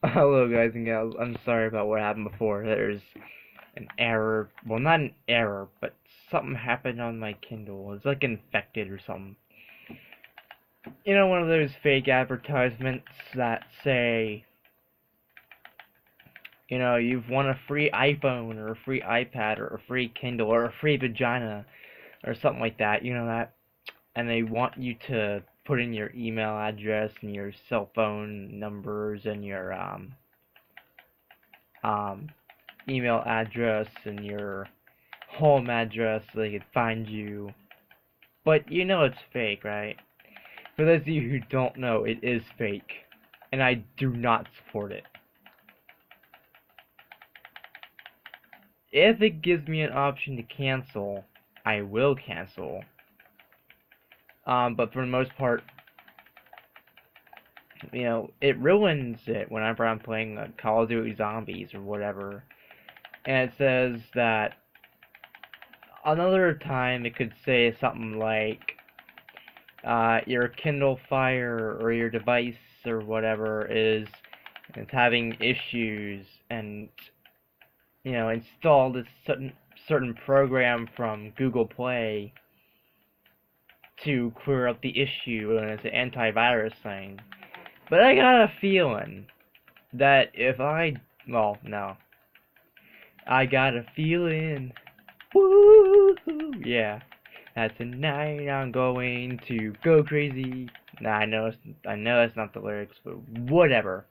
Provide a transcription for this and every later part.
Hello guys and gals, I'm sorry about what happened before. There's an error, well not an error, but something happened on my Kindle. It's like infected or something. You know, one of those fake advertisements that say, you've won a free iPhone or a free iPad or a free Kindle or a free vagina or something like that, you know that? And they want you to put in your email address and your cell phone numbers and your um email address and your home address so they could find you. But you know it's fake, right? For those of you who don't know, it is fake. And I do not support it. If it gives me an option to cancel, I will cancel. But for the most part, it ruins it whenever I'm playing Call of Duty Zombies or whatever. And it says that another time it could say something like, your Kindle Fire or your device or whatever is having issues, and install this certain program from Google Play to clear up the issue, and it's an antivirus thing. But I got a feeling that well, no, I got a feeling, woo, yeah, that tonight I'm going to go crazy. Nah, I know it's not the lyrics, but whatever.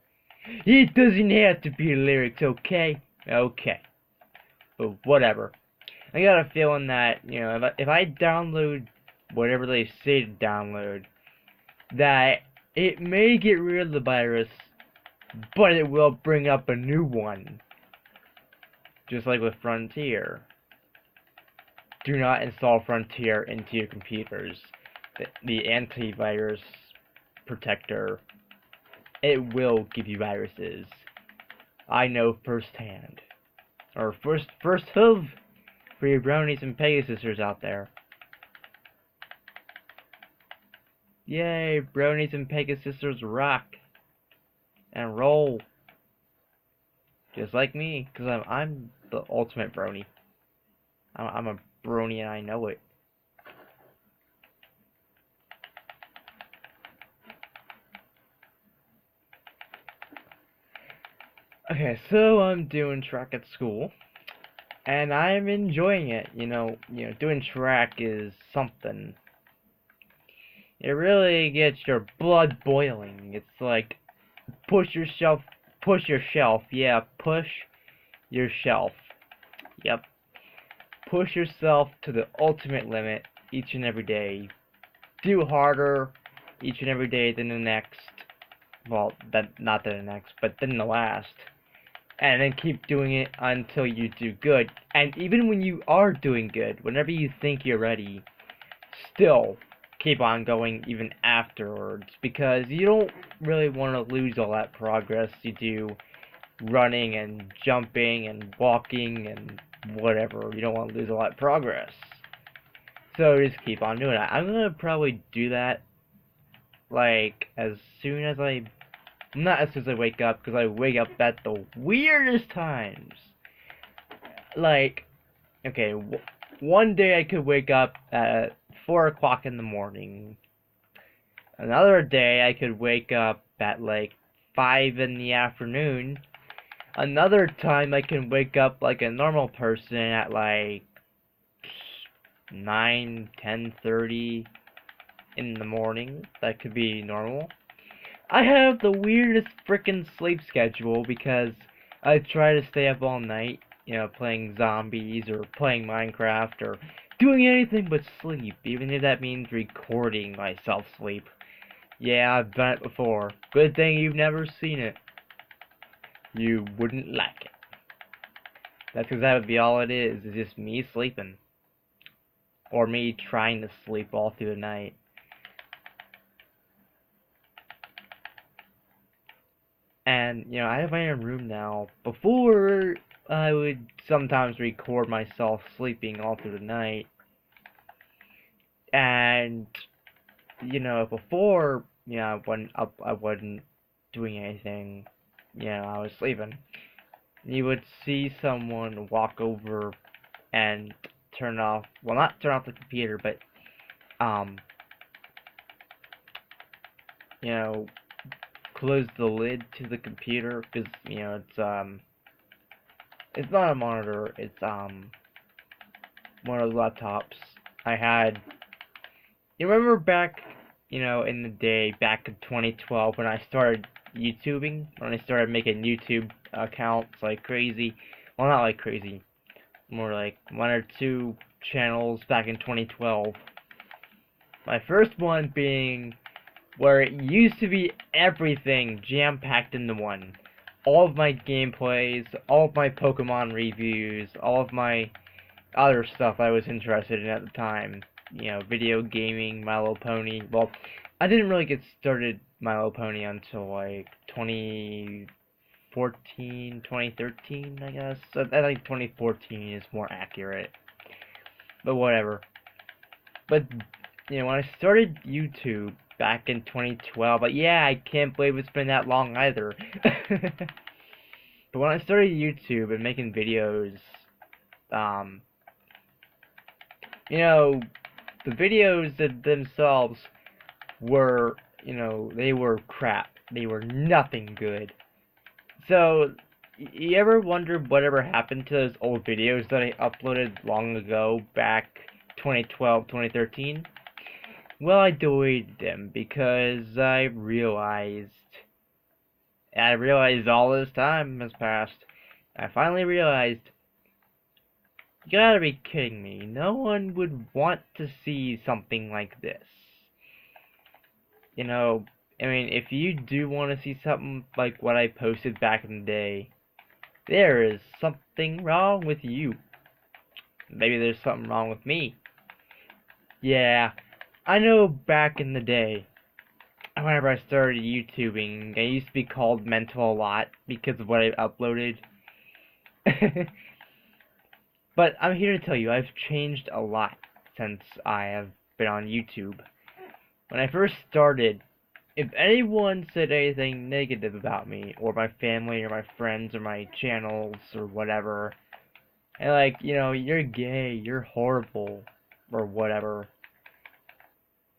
It doesn't have to be lyrics, okay? Okay, but whatever. I got a feeling that if I download whatever they say to download, that it may get rid of the virus, but it will bring up a new one, just like with Frontier. Do not install Frontier into your computers. The antivirus protector, it will give you viruses. I know firsthand. Or first hoof for your brownies and Pegasisters out there. Yay, brownies and Pegasisters rock and roll. Just like me, because I'm the ultimate brony. I'm a brony and I know it. Okay, so I'm doing track at school, and I'm enjoying it. Doing track is something. It really gets your blood boiling. It's like push yourself, yeah, push yourself. Yep, push yourself to the ultimate limit each and every day. Do harder each and every day than the next. Well, not than the next, but than the last. And then keep doing it until you do good. And even when you are doing good, whenever you think you're ready, still keep on going even afterwards, because you don't really want to lose all that progress you do running and jumping and walking and whatever. You don't want to lose all that progress. So just keep on doing it. I'm gonna probably do that like as soon as I not as soon as I wake up, because I wake up at the weirdest times. Like, okay, one day I could wake up at 4 o'clock in the morning. Another day I could wake up at like 5 in the afternoon. Another time I can wake up like a normal person at like 9, 10:30 in the morning. That could be normal. I have the weirdest frickin' sleep schedule because I try to stay up all night, playing zombies or playing Minecraft or doing anything but sleep, even if that means recording myself sleep. Yeah, I've done it before. Good thing you've never seen it. You wouldn't like it. That's because that would be all it is just me sleeping. Or me trying to sleep all through the night. And, I have my own room now. Before, I would sometimes record myself sleeping all through the night. And, before, I wasn't doing anything. I was sleeping, you would see someone walk over and turn off, well, not turn off the computer, but, um, you know, close the lid to the computer, because, it's not a monitor, it's, one of those laptops I had. You remember back, in the day, back in 2012, when I started YouTubing, when I started making YouTube accounts like crazy, well, not like crazy, more like one or two channels back in 2012. My first one being where it used to be everything jam-packed into one. All of my gameplays, all of my Pokemon reviews, all of my other stuff I was interested in at the time. Video gaming, My Little Pony. Well, I didn't really get started My Little Pony until like 2014, 2013, I guess. I think 2014 is more accurate. But whatever. But, when I started YouTube back in 2012, but yeah, I can't believe it's been that long either. But when I started YouTube and making videos, the videos themselves were, they were crap. They were nothing good. So, you ever wonder whatever happened to those old videos that I uploaded long ago, back 2012, 2013? Well, I deleted them because I realized all this time has passed. I finally realized, you gotta be kidding me. No one would want to see something like this. If you do want to see something like what I posted back in the day, there is something wrong with you. Maybe there's something wrong with me. Yeah, I know back in the day, whenever I started YouTubing, I used to be called mental a lot because of what I uploaded. But I'm here to tell you, I've changed a lot since I have been on YouTube. When I first started, if anyone said anything negative about me, or my family, or my friends, or my channels, or whatever, and you're gay, you're horrible, or whatever,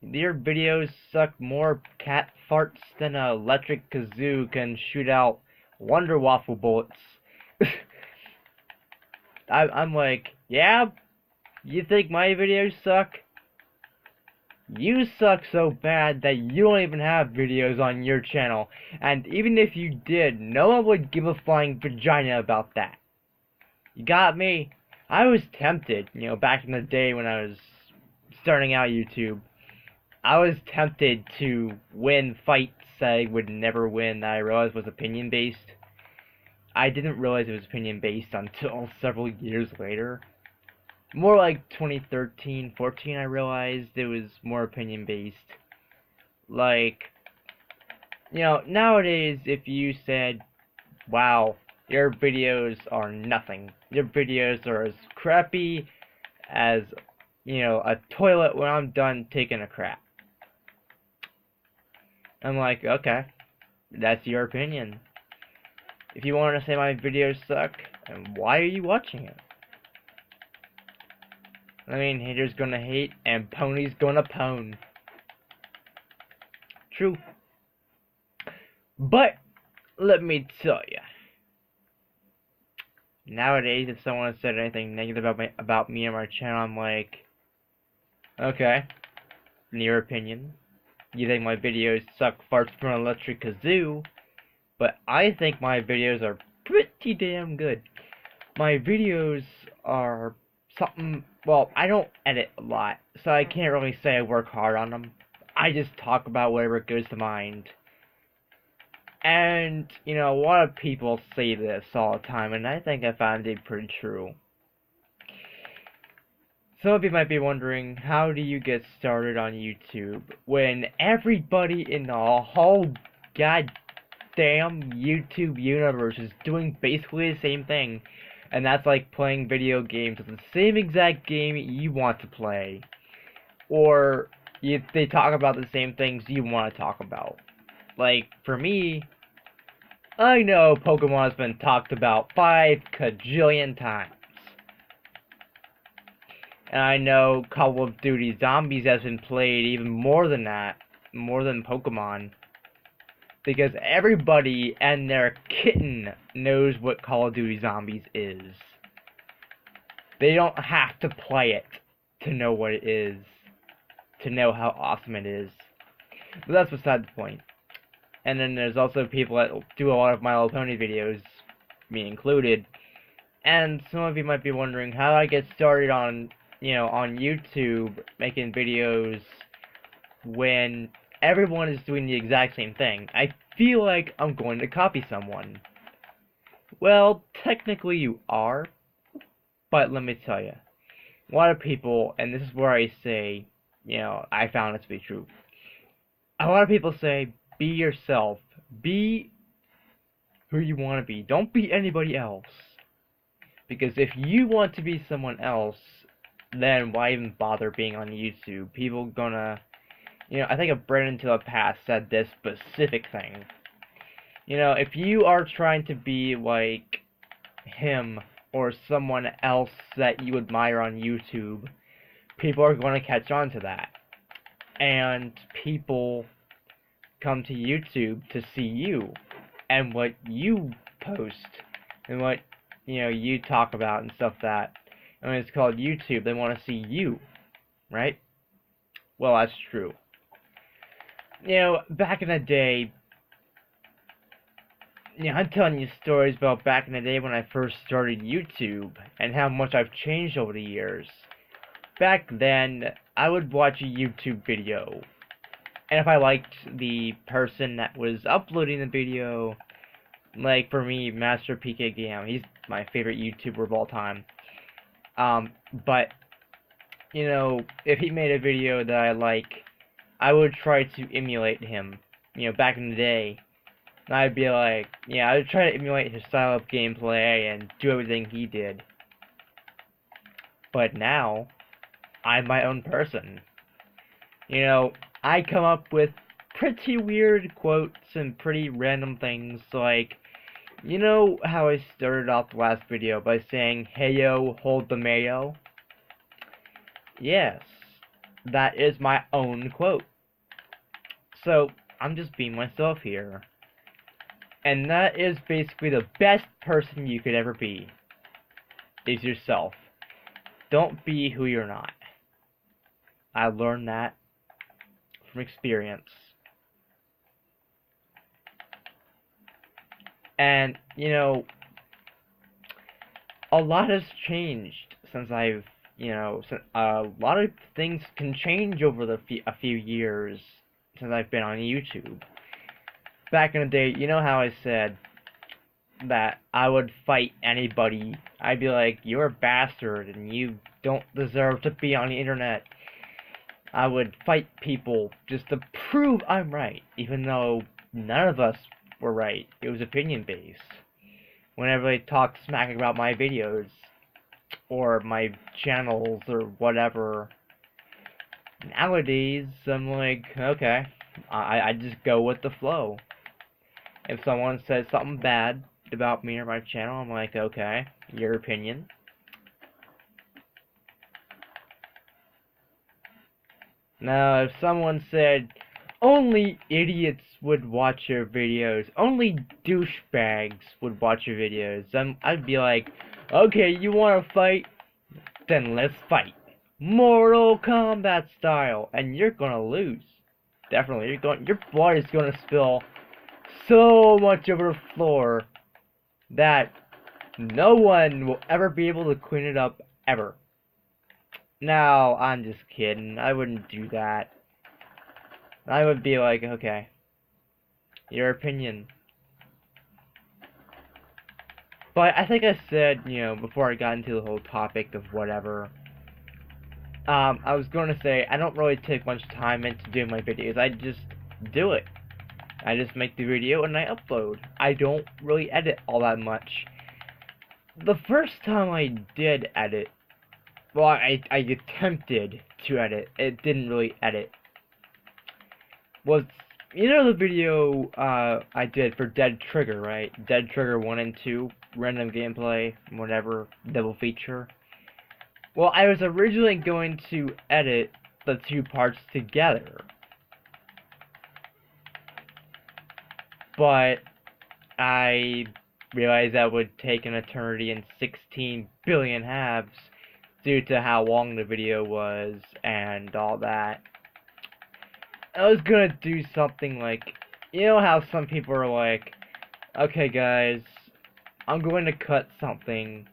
your videos suck more cat farts than an electric kazoo can shoot out Wonder Waffle bullets. I'm like, yeah, you think my videos suck? You suck so bad that you don't even have videos on your channel, and even if you did, no one would give a flying vagina about that. You got me? I was tempted, back in the day when I was starting out YouTube. I was tempted to win fights that I would never win, that I realized was opinion-based. I didn't realize it was opinion-based until several years later. More like 2013, 14, I realized it was more opinion-based. Nowadays, if you said, wow, your videos are nothing. Your videos are as crappy as, a toilet when I'm done taking a crap. I'm like, okay, that's your opinion. If you want to say my videos suck, then why are you watching it? Haters gonna hate, and ponies gonna pone. True. But, let me tell ya. Nowadays, if someone said anything negative about me or my channel, I'm like, okay, in your opinion, you think my videos suck farts from an electric kazoo, but I think my videos are pretty damn good. My videos are something, well, I don't edit a lot, so I can't really say I work hard on them. I just talk about whatever goes to mind. And, a lot of people say this all the time, and I think I find it pretty true. Some of you might be wondering, how do you get started on YouTube when everybody in the whole goddamn YouTube universe is doing basically the same thing? And that's like playing video games with the same exact game you want to play. Or they talk about the same things you want to talk about. Like, for me, I know Pokemon has been talked about 5 kajillion times. And I know Call of Duty Zombies has been played even more than that, more than Pokemon. Because everybody and their kitten knows what Call of Duty Zombies is. They don't have to play it to know what it is, to know how awesome it is. But that's beside the point. And then there's also people that do a lot of My Little Pony videos, me included. And some of you might be wondering how I get started on, on YouTube making videos when everyone is doing the exact same thing. I feel like I'm going to copy someone. Well, technically you are, but let me tell you, a lot of people, and this is where I say, I found it to be true. A lot of people say, be yourself. Be who you want to be. Don't be anybody else. Because if you want to be someone else, then why even bother being on YouTube? People gonna... I think a Brennan to the past said this specific thing. If you are trying to be like him or someone else that you admire on YouTube, people are going to catch on to that. And people come to YouTube to see you and what you post and what, you talk about and stuff that. And when it's called YouTube, they want to see you, right? Well, that's true. Back in the day, I'm telling you stories about back in the day when I first started YouTube and how much I've changed over the years. Back then, I would watch a YouTube video, and if I liked the person that was uploading the video, like for me, Master PK Gam, he's my favorite YouTuber of all time. But, if he made a video that I like, I would try to emulate him, back in the day. I'd be like, I would try to emulate his style of gameplay and do everything he did. But now, I'm my own person. I come up with pretty weird quotes and pretty random things, like, how I started off the last video by saying, "Hey yo, hold the mayo"? Yes, that is my own quote. So, I'm just being myself here. And that is basically the best person you could ever be, is yourself. Don't be who you're not. I learned that from experience. And, a lot has changed since I've, a lot of things can change over a few years since I've been on YouTube. Back in the day, how I said that I would fight anybody. I'd be like, "You're a bastard and you don't deserve to be on the internet." I would fight people just to prove I'm right, even though none of us were right. It was opinion-based. Whenever they talked smack about my videos, or my channels, or whatever. Nowadays, I'm like, okay, I just go with the flow. If someone says something bad about me or my channel, I'm like, okay, your opinion. Now, if someone said, only idiots would watch your videos, only douchebags would watch your videos, then I'd be like, okay, you wanna fight? Then let's fight. Mortal Kombat style, and you're gonna lose. Definitely, your blood is gonna spill so much over the floor that no one will ever be able to clean it up, ever. No, I'm just kidding. I wouldn't do that. I would be like, okay, your opinion. But I think I said, before I got into the whole topic of whatever, I was going to say, I don't really take much time into doing my videos. I just do it. I just make the video and I upload. I don't really edit all that much. The first time I did edit, well, I attempted to edit, it didn't really edit, was You know the video I did for Dead Trigger, right? Dead Trigger 1 and 2, random gameplay, whatever, double feature. Well, I was originally going to edit the two parts together, but I realized that would take an eternity and 16 billion halves due to how long the video was and all that. I was gonna do something like, you know how some people are like, okay guys, I'm going to cut something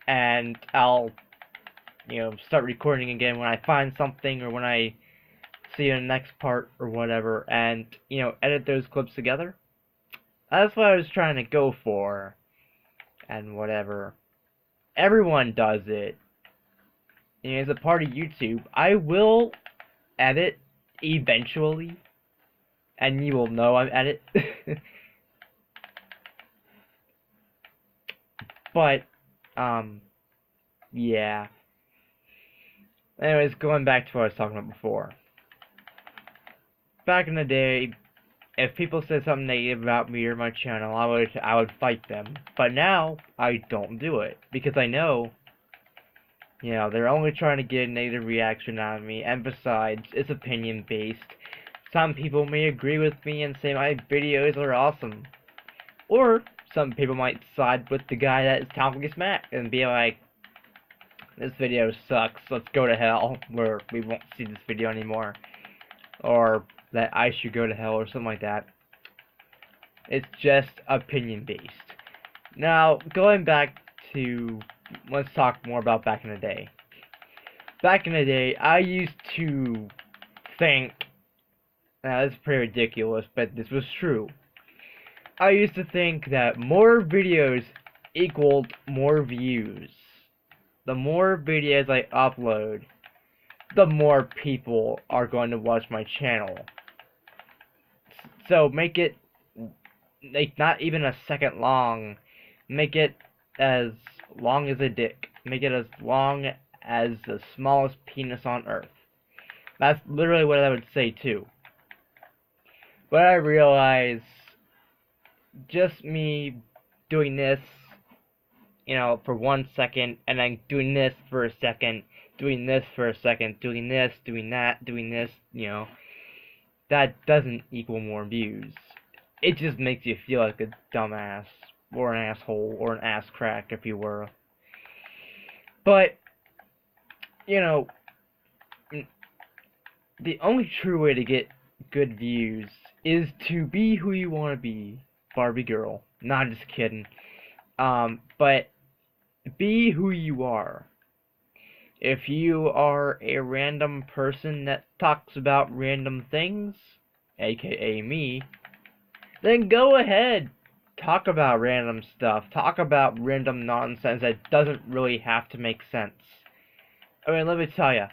and I'll, start recording again when I find something or when I see the next part or whatever and, edit those clips together. That's what I was trying to go for and whatever. Everyone does it. As a part of YouTube, I will edit eventually, and you will know I'm edit. But, yeah. Anyways, going back to what I was talking about before. Back in the day, if people said something negative about me or my channel, I would fight them. But now, I don't do it, because I know, they're only trying to get a negative reaction out of me, and besides, it's opinion-based. Some people may agree with me and say my videos are awesome. Or, some people might side with the guy that is talking smack and be like, this video sucks, let's go to hell, where we won't see this video anymore. Or that I should go to hell or something like that. It's just opinion-based. Now, going back to, let's talk more about back in the day. Back in the day, I used to think, now this is pretty ridiculous, but this was true. I used to think that more videos equaled more views. The more videos I upload, the more people are going to watch my channel. So make it, like, not even a second long. Make it as long as a dick. Make it as long as the smallest penis on earth. That's literally what I would say too. But I realize just me doing this, for 1 second, and then doing this for a second, doing this for a second, doing this, doing that, doing this, that doesn't equal more views. It just makes you feel like a dumbass, or an asshole, or an ass crack, if you were. But, the only true way to get good views is to be who you want to be, Barbie girl. Not just kidding. But be who you are. If you are a random person that talks about random things, aka me, then go ahead. Talk about random stuff. Talk about random nonsense that doesn't really have to make sense. I mean, let me tell you.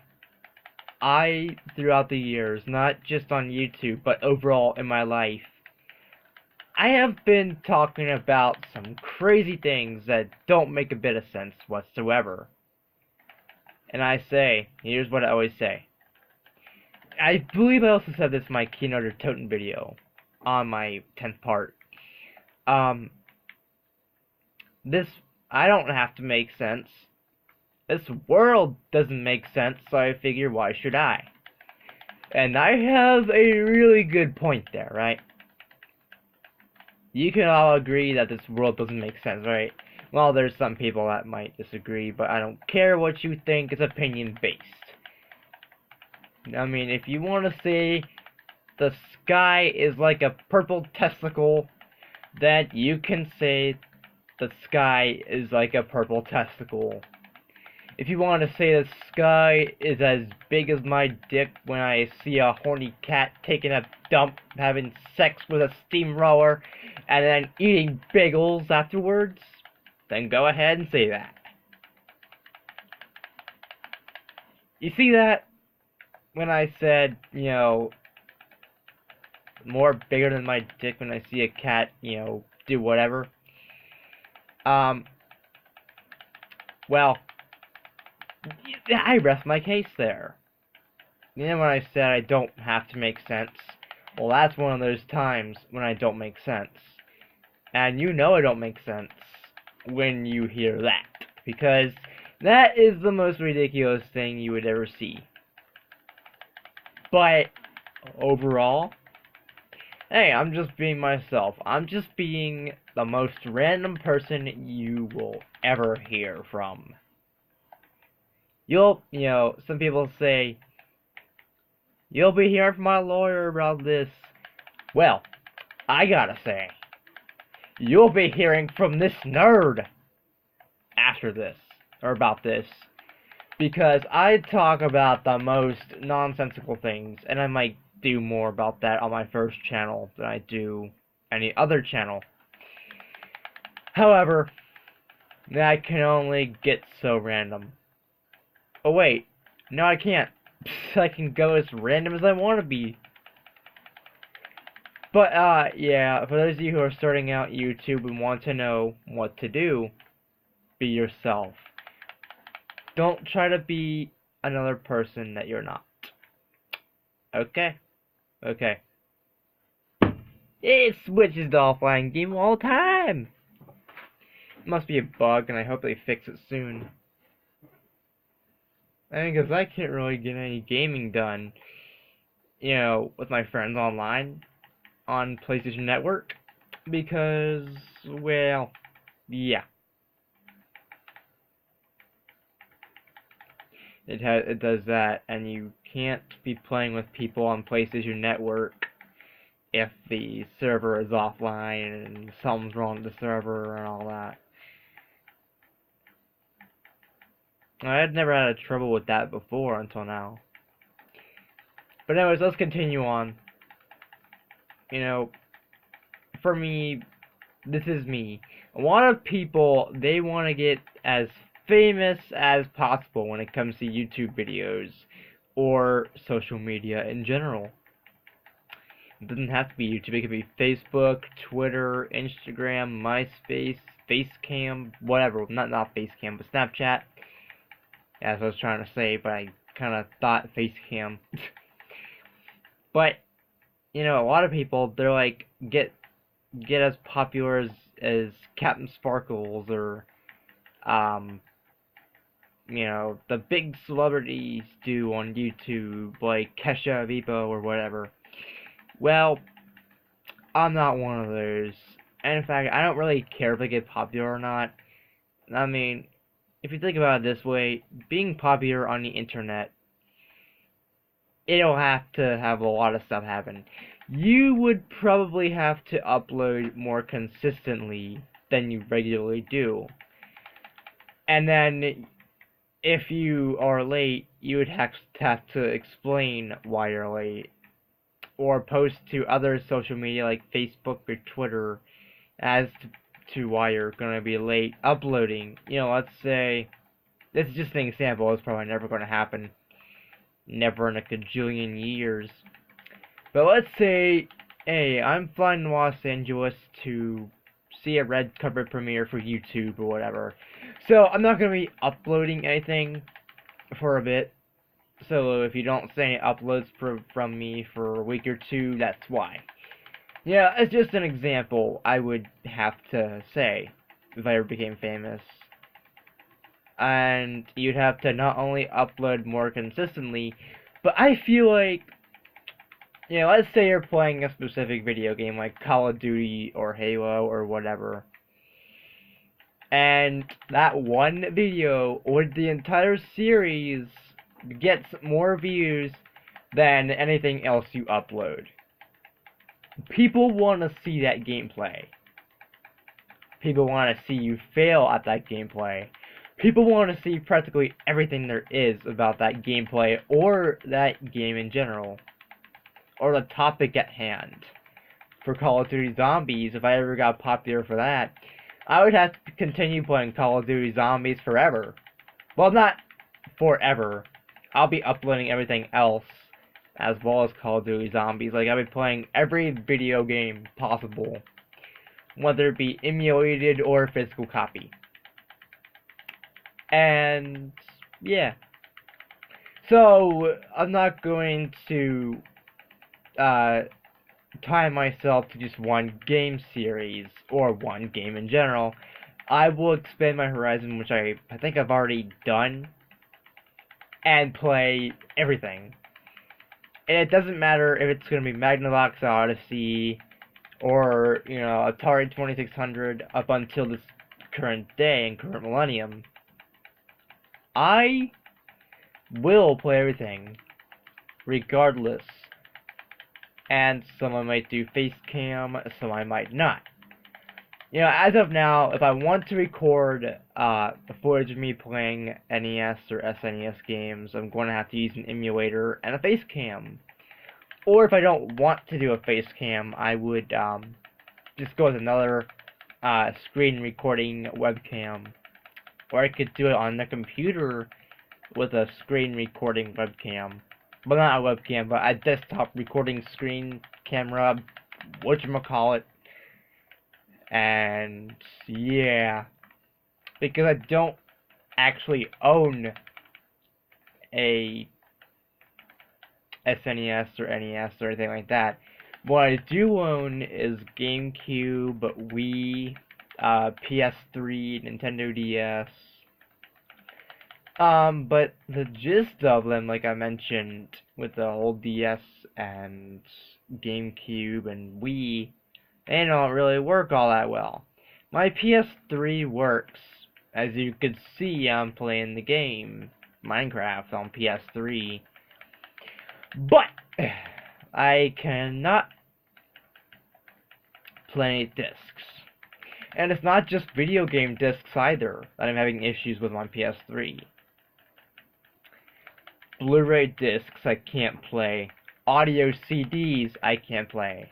I, throughout the years, not just on YouTube, but overall in my life, I have been talking about some crazy things that don't make a bit of sense whatsoever. And I say, here's what I always say. I believe I also said this in my Keynote or Totem video on my 10th part. This, I don't have to make sense. This world doesn't make sense, so I figure why should I? And I have a really good point there, right? You can all agree that this world doesn't make sense, right? Well, there's some people that might disagree, but I don't care what you think, it's opinion-based. I mean, if you want to say the sky is like a purple testicle, then you can say the sky is like a purple testicle. If you want to say the sky is as big as my dick when I see a horny cat taking a dump, having sex with a steamroller, and then eating bagels afterwards, then go ahead and say that. You see that? When I said, more bigger than my dick when I see a cat, do whatever. Well, I rest my case there. You know when I said I don't have to make sense? Well, that's one of those times when I don't make sense. And you know I don't make sense when you hear that. Because that is the most ridiculous thing you would ever see. But, overall, hey, I'm just being myself. I'm just being the most random person you will ever hear from. Some people say, you'll be hearing from my lawyer about this. Well, I gotta say, you'll be hearing from this nerd after this, or about this. Because I talk about the most nonsensical things, and I might do more about that on my first channel than I do any other channel. However, that can only get so random. Oh wait, no I can't. I can go as random as I want to be. But, yeah, for those of you who are starting out YouTube and want to know what to do, be yourself. Don't try to be another person that you're not. Okay? Okay. It switches to offline game all the time! It must be a bug, and I hope they fix it soon. Because I can't really get any gaming done, with my friends online, on PlayStation Network, because, well, yeah. It does that, and you can't be playing with people on PlayStation Network if the server is offline and something's wrong with the server and all that. I had never had trouble with that before until now. But anyways, let's continue on. For me, this is me. A lot of people, they want to get as famous as possible when it comes to YouTube videos or social media in general. It doesn't have to be YouTube, it could be Facebook, Twitter, Instagram, MySpace, Facecam, whatever. Not Facecam, but Snapchat. That's what I was trying to say, but I kind of thought Facecam. But, a lot of people, they're like, get as popular as Captain Sparkles or the big celebrities do on YouTube, like Kesha, Vipo, or whatever. Well, I'm not one of those. And in fact, I don't really care if I get popular or not. I mean, if you think about it this way, being popular on the internet, it'll have to have a lot of stuff happen. You would probably have to upload more consistently than you regularly do. And then, if you are late, you would have to explain why you're late. Or post to other social media like Facebook or Twitter as to why you're going to be late uploading. Let's say, this is just an example, it's probably never going to happen. Never in a gajillion years. But let's say, hey, I'm flying to Los Angeles to see a red carpet premiere for YouTube or whatever. So I'm not going to be uploading anything for a bit. So if you don't see any uploads from me for a week or two, that's why. Yeah, it's just an example I would have to say if I ever became famous. And you'd have to not only upload more consistently, but I feel like, let's say you're playing a specific video game like Call of Duty or Halo or whatever. And that one video or the entire series gets more views than anything else you upload. People want to see that gameplay. People want to see you fail at that gameplay. People want to see practically everything there is about that gameplay or that game in general. Or the topic at hand. For Call of Duty Zombies, if I ever got popular for that, I would have to continue playing Call of Duty Zombies forever. Well, not forever. I'll be uploading everything else as well as Call of Duty Zombies. Like, I'll be playing every video game possible, whether it be emulated or physical copy. And yeah. So I'm not going to uh, tie myself to just one game series or one game in general. I will expand my horizon, which I think I've already done, and play everything. And it doesn't matter if it's going to be Magnavox Odyssey or, Atari 2600 up until this current day and current millennium. I will play everything, regardless. And some I might do face cam, some I might not. As of now, if I want to record the footage of me playing NES or SNES games, I'm going to have to use an emulator and a face cam. Or if I don't want to do a face cam, I would just go with another screen recording webcam. Or I could do it on the computer with a screen recording webcam. Well, not a webcam, but a desktop recording screen camera, whatchamacallit. And yeah, because I don't actually own a SNES or NES or anything like that. What I do own is GameCube, Wii, PS3, Nintendo DS. But the gist of them, like I mentioned, with the whole DS and GameCube and Wii, they don't really work all that well. My PS3 works. As you can see, I'm playing the game Minecraft on PS3. But I cannot play discs. And it's not just video game discs either that I'm having issues with on PS3. Blu-ray discs I can't play. Audio CDs I can't play.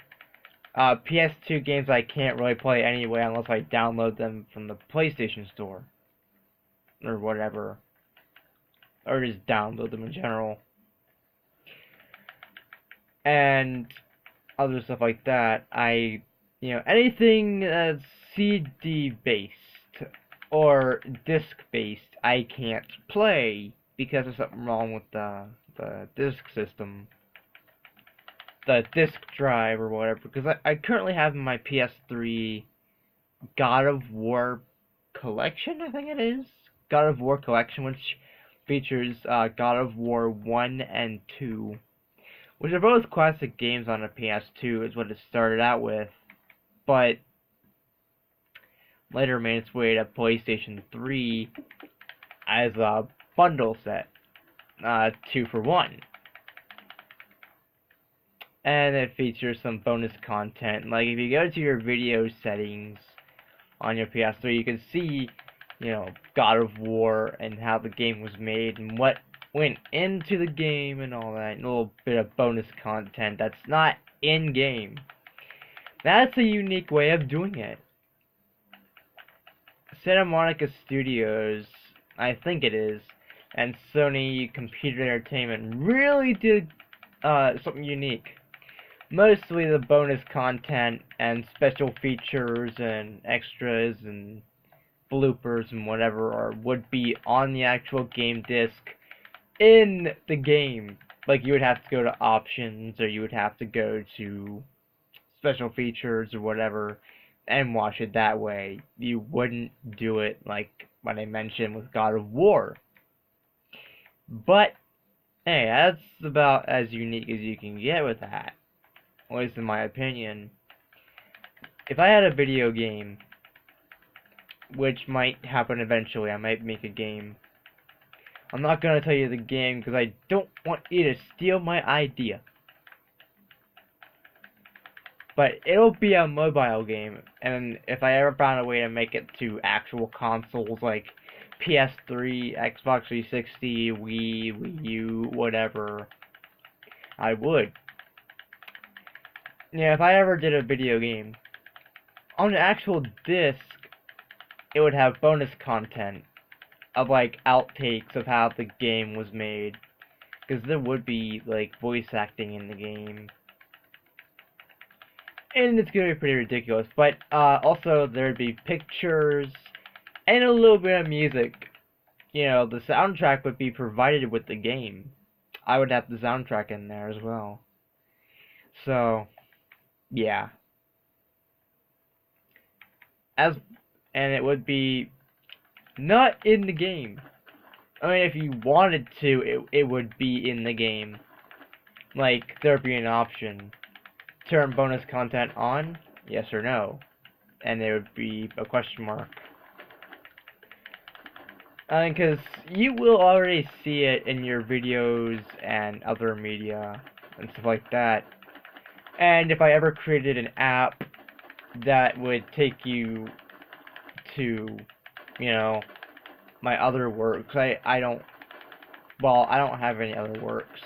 PS2 games I can't really play anyway unless I download them from the PlayStation Store. Or whatever. Or just download them in general. And other stuff like that. Anything that's CD based or disc based I can't play because there's something wrong with the disc system. The disc drive or whatever, because I currently have my PS3 God of War collection, I think it is. God of War collection, which features God of War 1 and 2, which are both classic games on a PS2, is what it started out with, but later made its way to PlayStation 3 as a bundle set, 2 for 1. And it features some bonus content. Like, if you go to your video settings on your PS3, you can see, God of War and how the game was made and what went into the game and all that. And a little bit of bonus content that's not in-game. That's a unique way of doing it. Santa Monica Studios, I think it is, and Sony Computer Entertainment really did something unique. Mostly the bonus content and special features and extras and bloopers and whatever would be on the actual game disc in the game. Like, you would have to go to options, or you would have to go to special features or whatever and watch it that way. You wouldn't do it like what I mentioned with God of War. But hey, that's about as unique as you can get with that. At least in my opinion. If I had a video game, which might happen eventually, I might make a game. I'm not going to tell you the game because I don't want you to steal my idea. But it'll be a mobile game, and if I ever found a way to make it to actual consoles like PS3, Xbox 360, Wii, Wii U, whatever, I would. Yeah, if I ever did a video game, on the actual disc, it would have bonus content of, like, outtakes of how the game was made. Because there would be, like, voice acting in the game. And it's gonna be pretty ridiculous. But, also, there'd be pictures and a little bit of music. The soundtrack would be provided with the game. I would have the soundtrack in there as well. So, yeah. As and it would be not in the game. I mean, if you wanted to, it would be in the game. Like, there'd be an option. Turn bonus content on? Yes or no? And there would be a question mark. Because you will already see it in your videos and other media and stuff like that. And if I ever created an app that would take you to, you know, my other works, I don't have any other works.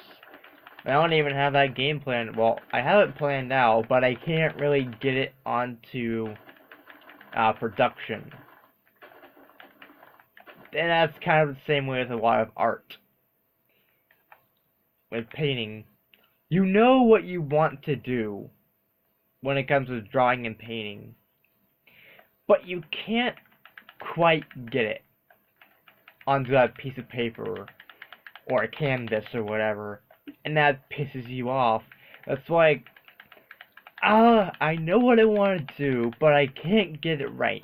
I don't even have that game planned. Well, I have it planned out, but I can't really get it onto production. And that's kind of the same way with a lot of art. With painting, you know what you want to do when it comes to drawing and painting, but you can't quite get it onto that piece of paper or a canvas or whatever, and that pisses you off. That's like, I know what I want to do, but I can't get it right.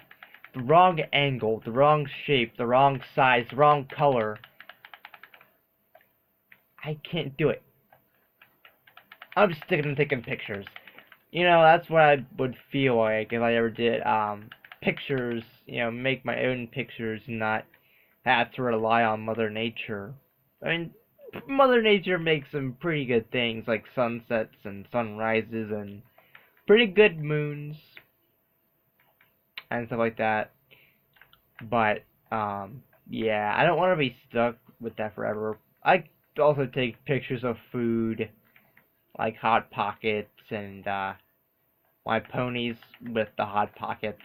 The wrong angle, the wrong shape, the wrong size, the wrong color. I can't do it. I'm just sticking and taking pictures. You know, that's what I would feel like if I ever did pictures, you know, make my own pictures and not have to rely on Mother Nature. I mean, Mother Nature makes some pretty good things like sunsets and sunrises and pretty good moons and stuff like that. But yeah, I don't want to be stuck with that forever. I also take pictures of food, like Hot Pockets and my ponies with the Hot Pockets.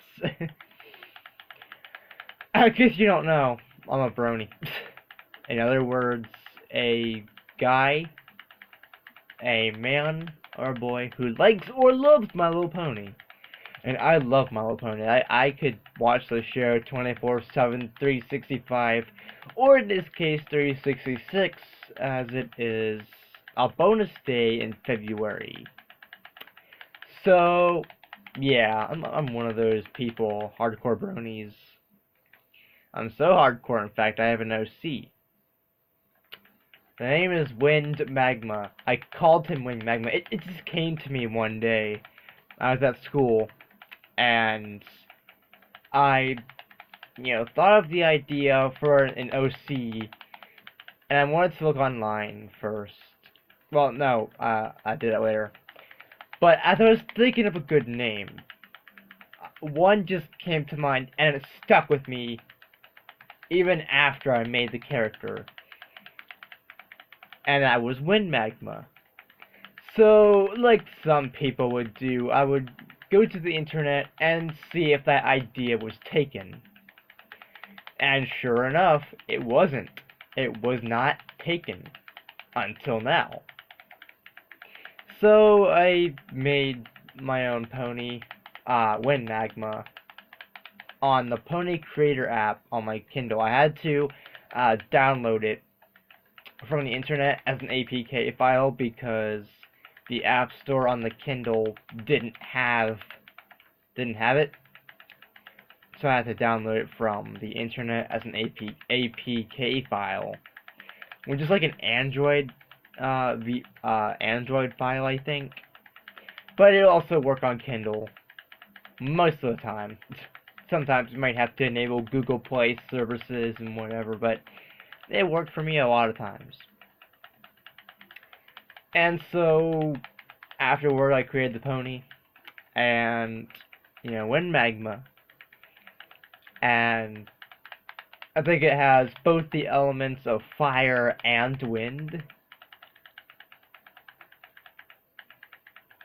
In case you don't know, I'm a brony. In other words, a guy, a man, or a boy who likes or loves My Little Pony. And I love My Little Pony. I could watch the show 24/7, 365, or in this case 366, as it is a bonus day in February. So, yeah, I'm one of those people, hardcore bronies. I'm so hardcore, in fact, I have an OC. The name is Wind Magma. I called him Wind Magma. It just came to me one day. I was at school, and I, you know, thought of the idea for an OC, and I wanted to look online first. Well, no, I did it later. But as I was thinking of a good name, one just came to mind, and it stuck with me even after I made the character. And that was Wind Magma. So, like some people would do, I would go to the internet and see if that idea was taken. And sure enough, it wasn't. It was not taken. Until now. So, I made my own pony, Wind Magma, on the Pony Creator app on my Kindle. I had to download it from the internet as an APK file because the App Store on the Kindle didn't have it. So I had to download it from the internet as an APK file, which is like an Android Android file, I think. But it'll also work on Kindle most of the time. Sometimes you might have to enable Google Play services and whatever, but it worked for me a lot of times. And so, afterward, I created the pony, and, you know, Wind Magma. And I think it has both the elements of fire and wind.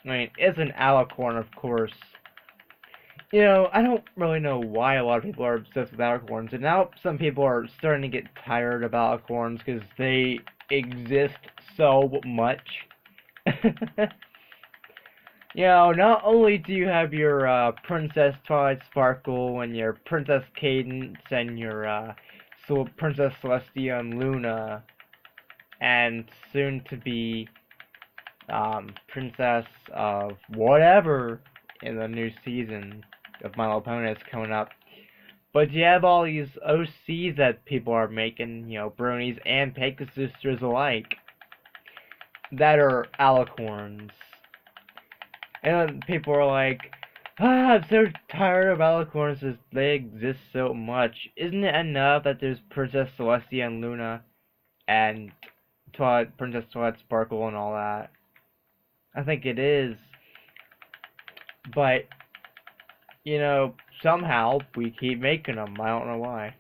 I mean, it's an alicorn, of course. You know, I don't really know why a lot of people are obsessed with alicorns, and now some people are starting to get tired of alicorns because they exist so much. You know, not only do you have your Princess Twilight Sparkle and your Princess Cadence and your Princess Celestia and Luna, and soon to be princess of whatever in the new season of My Little Pony that's coming up. But you have all these OCs that people are making, you know, bronies and Pegasussters alike, that are alicorns. And people are like, I'm so tired of alicorns as they exist so much. Isn't it enough that there's Princess Celestia and Luna and Princess Twilight Sparkle and all that? I think it is. But, you know, somehow we keep making them. I don't know why.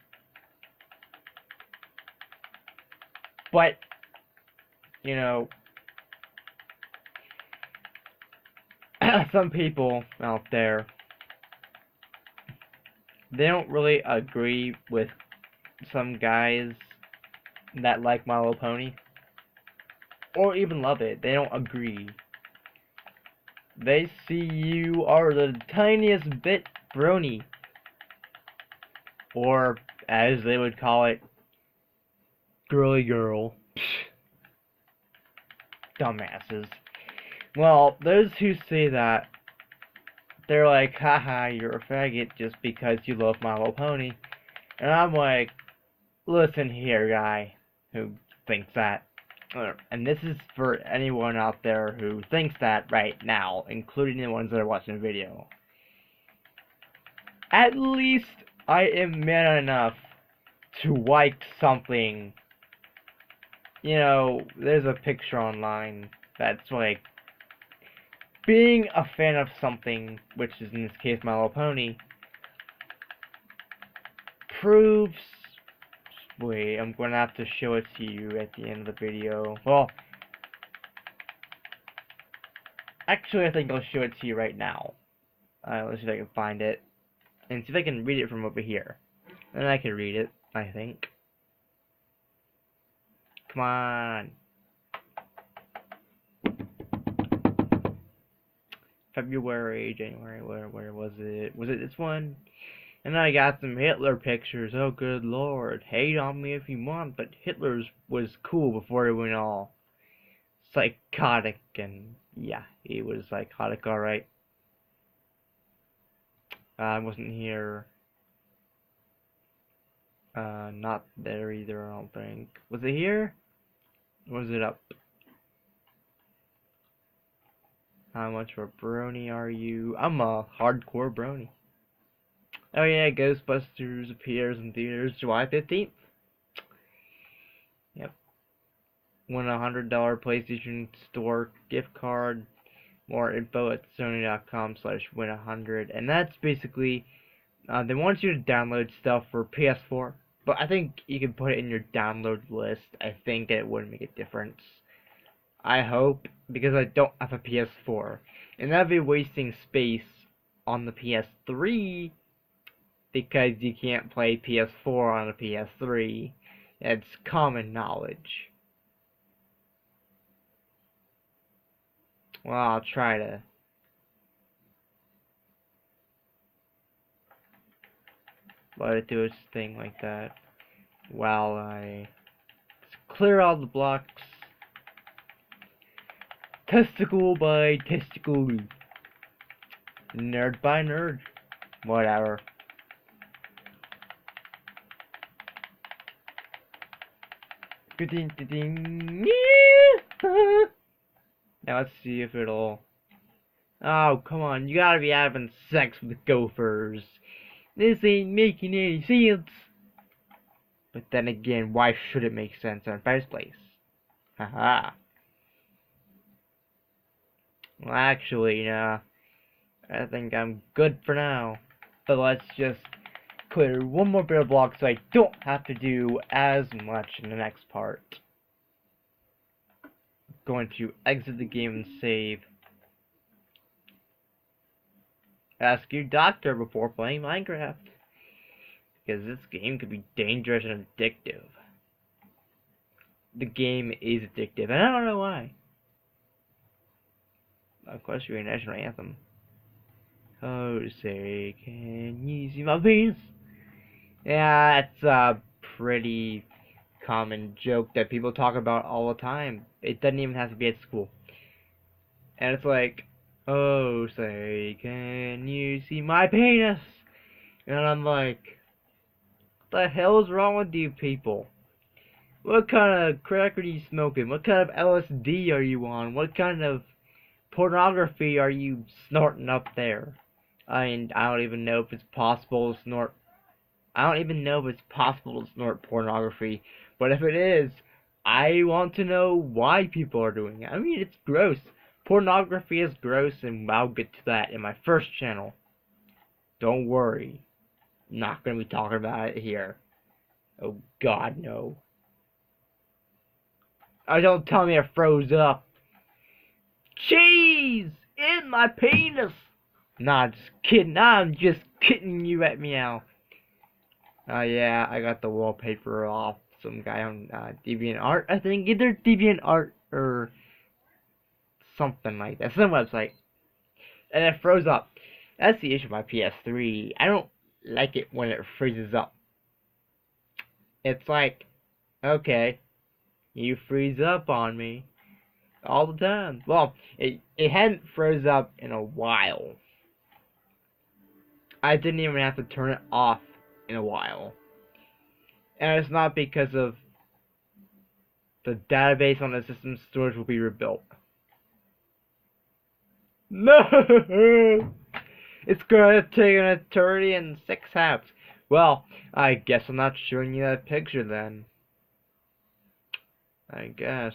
But, you know, some people out there, they don't really agree with some guys that like My Little Pony, or even love it. They don't agree. They see you are the tiniest bit brony, or as they would call it, girly girl. Dumbasses. Well, those who say that, they're like, haha, you're a faggot just because you love My Little Pony. And I'm like, listen here, guy who thinks that. And this is for anyone out there who thinks that right now, including the ones that are watching the video. At least I am man enough to like something. You know, there's a picture online that's like, being a fan of something, which is in this case My Little Pony, proves... Wait, I'm going to have to show it to you at the end of the video. Well, actually I think I'll show it to you right now. Let's see if I can find it. And see if I can read it from over here. And I can read it, I think. Come on. February, January, where was it? Was it this one? And I got some Hitler pictures. Oh, good lord. Hate on me if you want, but Hitler's was cool before he went all psychotic, and yeah, he was psychotic, alright. I wasn't here. Not there either, I don't think. Was it here? Or was it up? How much of a brony are you? I'm a hardcore brony. Oh yeah, Ghostbusters appears in theaters July 15th. Yep. Win a $100 PlayStation Store gift card. More info at sony.com/win100. And that's basically, they want you to download stuff for PS4. But I think you can put it in your download list. I think it wouldn't make a difference. I hope, because I don't have a PS4. And that'd be wasting space on the PS3, because you can't play PS4 on a PS3. It's common knowledge. Well, I'll try to. Let it do its thing like that. While I clear all the blocks. Testicle by testicle. Nerd by nerd. Whatever. Now let's see if it'll... Oh, come on. You gotta be having sex with gophers. This ain't making any sense. But then again, why should it make sense in the first place? Haha. Well, actually, I think I'm good for now. But let's just clear one more bit of block so I don't have to do as much in the next part. Going to exit the game and save. Ask your doctor before playing Minecraft, because this game could be dangerous and addictive. The game is addictive, and I don't know why. Equestrian National Anthem. Oh, say, can you see my penis? Yeah, it's pretty common joke that people talk about all the time. It doesn't even have to be at school. And it's like, oh, say, can you see my penis? And I'm like, what the hell is wrong with you people? What kind of crack are you smoking? What kind of LSD are you on? What kind of pornography are you snorting up there? I mean, I don't even know if it's possible to snort. I don't even know if it's possible to snort pornography. But if it is, I want to know why people are doing it. I mean, it's gross. Pornography is gross, and I'll get to that in my first channel. Don't worry. I'm not going to be talking about it here. Oh, God, no. Oh, don't tell me I froze up. Cheese in my penis. Nah, just kidding. I'm just kidding you at meow. Yeah, I got the wallpaper off some guy on DeviantArt. I think either DeviantArt or something like that. Some website. And it froze up. That's the issue with my PS3. I don't like it when it freezes up. It's like, okay, you freeze up on me all the time. Well, it hadn't froze up in a while. I didn't even have to turn it off in a while. And it's not because of the database on the system storage will be rebuilt. No! It's gonna take an eternity and 6 halves. Well, I guess I'm not showing you that picture then. I guess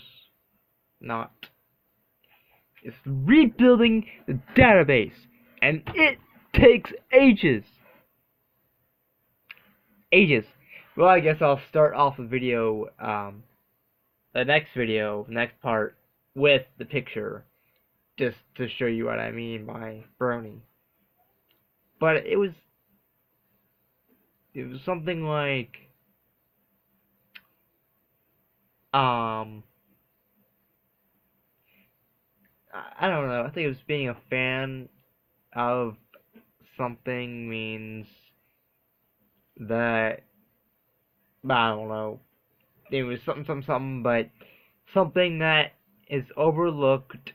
not. It's rebuilding the database, and it takes ages. Ages. Well, I guess I'll start off the video, the next part, with the picture, just to show you what I mean by brony. But it was something like, I don't know, I think it was being a fan of something means that, I don't know, it was something, but something that is overlooked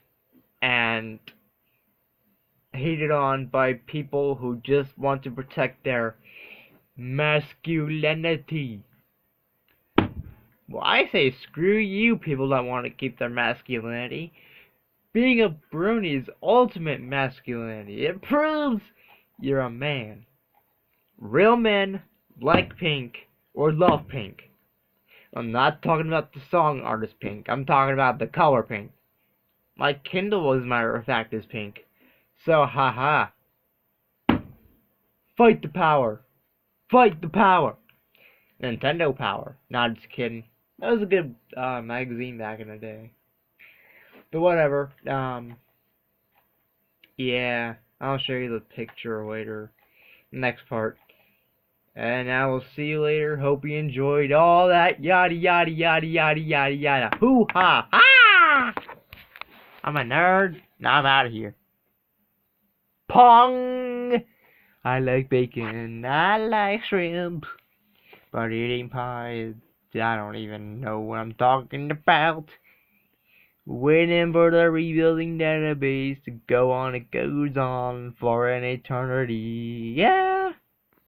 and hated on by people who just want to protect their masculinity. Well, I say screw you people that want to keep their masculinity. Being a brony is ultimate masculinity. It proves you're a man. Real men like pink or love pink. I'm not talking about the song artist Pink. I'm talking about the color pink. My Kindle, as a matter of fact, is pink. So, haha. Fight the power. Fight the power. Nintendo power. Not just kidding. That was a good magazine back in the day. But whatever. Yeah. I'll show you the picture later. Next part. And I will see you later. Hope you enjoyed all that yada yada yada yada yada yada. Hoo ha ha! I'm a nerd. Now I'm out of here. Pong! I like bacon. I like shrimp. But eating pie, I don't even know what I'm talking about. Waiting for the rebuilding database to go on. It goes on for an eternity. Yeah!